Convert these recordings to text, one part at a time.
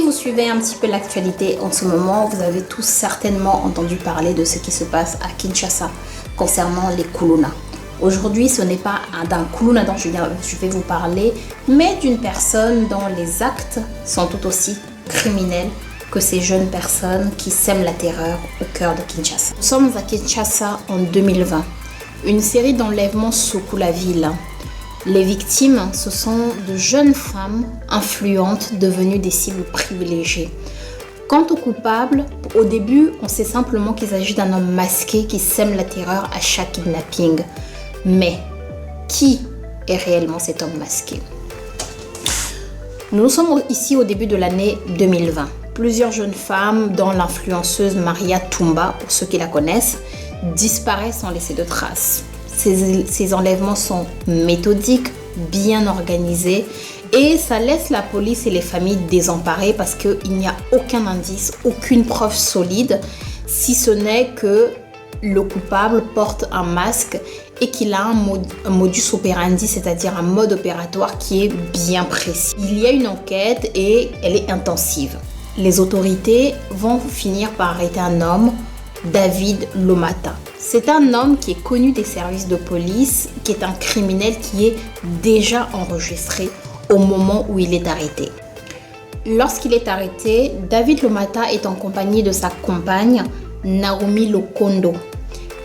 vous suivez un petit peu l'actualité en ce moment, vous avez tous certainement entendu parler de ce qui se passe à Kinshasa concernant les Kuluna. Aujourd'hui, ce n'est pas d'un Kuluna dont je vais vous parler, mais d'une personne dont les actes sont tout aussi criminels que ces jeunes personnes qui sèment la terreur au cœur de Kinshasa. Nous sommes à Kinshasa en 2020. Une série d'enlèvements secoue la ville. Les victimes, ce sont de jeunes femmes influentes devenues des cibles privilégiées. Quant aux coupables, au début, on sait simplement qu'il s'agit d'un homme masqué qui sème la terreur à chaque kidnapping. Mais qui est réellement cet homme masqué? Nous sommes ici au début de l'année 2020. Plusieurs jeunes femmes, dont l'influenceuse Maria Tumba, pour ceux qui la connaissent, disparaissent sans laisser de traces. Ces enlèvements sont méthodiques, bien organisés et ça laisse la police et les familles désemparées parce qu'il n'y a aucun indice, aucune preuve solide, si ce n'est que le coupable porte un masque et qu'il a un modus operandi, c'est-à-dire un mode opératoire qui est bien précis. Il y a une enquête et elle est intensive. Les autorités vont finir par arrêter un homme, David Lomata. C'est un homme qui est connu des services de police, qui est un criminel qui est déjà enregistré au moment où il est arrêté. Lorsqu'il est arrêté, David Lomata est en compagnie de sa compagne, Naomi Lokondo,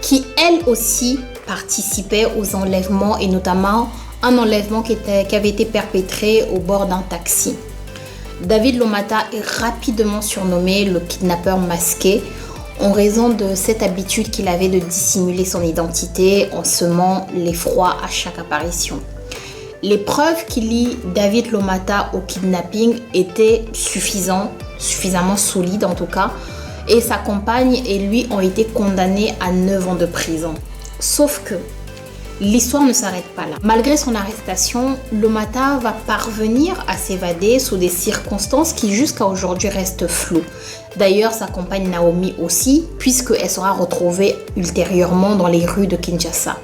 qui elle aussi participait aux enlèvements et notamment un enlèvement qui avait été perpétré au bord d'un taxi. David Lomata est rapidement surnommé le kidnappeur masqué en raison de cette habitude qu'il avait de dissimuler son identité en semant l'effroi à chaque apparition. Les preuves qui lient David Lomata au kidnapping étaient suffisamment solides en tout cas, et sa compagne et lui ont été condamnés à 9 ans de prison. Sauf que l'histoire ne s'arrête pas là. Malgré son arrestation, Lomata va parvenir à s'évader sous des circonstances qui jusqu'à aujourd'hui restent floues. D'ailleurs, sa compagne Naomi aussi, puisqu'elle sera retrouvée ultérieurement dans les rues de Kinshasa.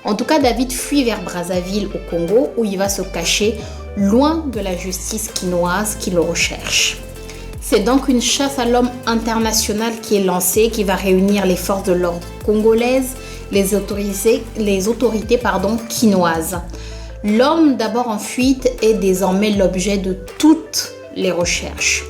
En tout cas, David fuit vers Brazzaville au Congo où il va se cacher loin de la justice quinoise qui le recherche. C'est donc une chasse à l'homme internationale qui est lancée, qui va réunir les forces de l'ordre congolaises, les autorités quinoises. L'homme d'abord en fuite est désormais l'objet de toutes les recherches.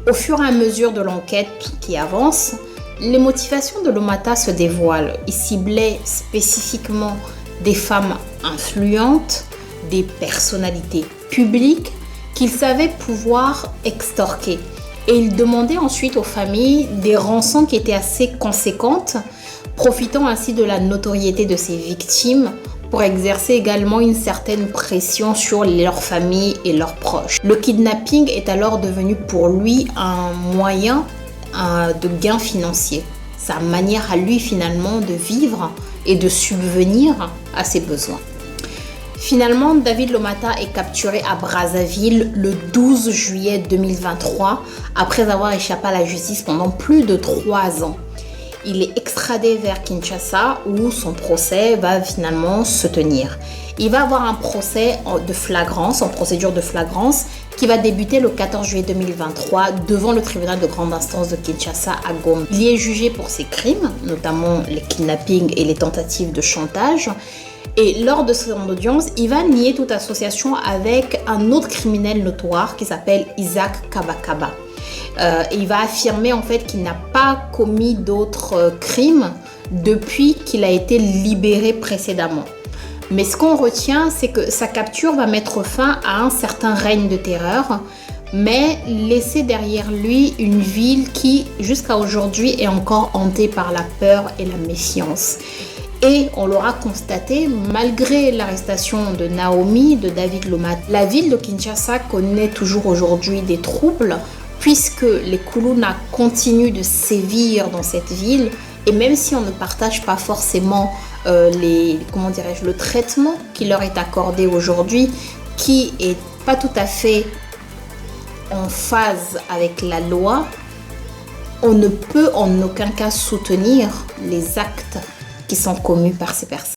Au fur et à mesure de l'enquête qui avance, les motivations de Lomata se dévoilent. Il ciblait spécifiquement des femmes influentes, des personnalités publiques qu'il savait pouvoir extorquer. Et il demandait ensuite aux familles des rançons qui étaient assez conséquentes, profitant ainsi de la notoriété de ses victimes pour exercer également une certaine pression sur leurs familles et leurs proches. Le kidnapping est alors devenu pour lui un moyen de gain financier, sa manière à lui finalement de vivre et de subvenir à ses besoins. Finalement, David Lomata est capturé à Brazzaville le 12 juillet 2023 après avoir échappé à la justice pendant plus de 3 ans. Il est extradé vers Kinshasa où son procès va finalement se tenir. Il va avoir un procès de flagrance, en procédure de flagrance, qui va débuter le 14 juillet 2023 devant le tribunal de grande instance de Kinshasa à Goma. Il y est jugé pour ses crimes, notamment les kidnappings et les tentatives de chantage. Et lors de son audience, il va nier toute association avec un autre criminel notoire qui s'appelle Isaac Kabakaba. Il va affirmer en fait qu'il n'a pas commis d'autres crimes depuis qu'il a été libéré précédemment. Mais ce qu'on retient, c'est que sa capture va mettre fin à un certain règne de terreur, mais laisser derrière lui une ville qui, jusqu'à aujourd'hui, est encore hantée par la peur et la méfiance. Et on l'aura constaté, malgré l'arrestation de Naomi, de David Lomata, la ville de Kinshasa connaît toujours aujourd'hui des troubles, puisque les Kuluna continuent de sévir dans cette ville. Et même si on ne partage pas forcément le traitement qui leur est accordé aujourd'hui, qui est pas tout à fait en phase avec la loi, on ne peut en aucun cas soutenir les actes qui sont commis par ces personnes.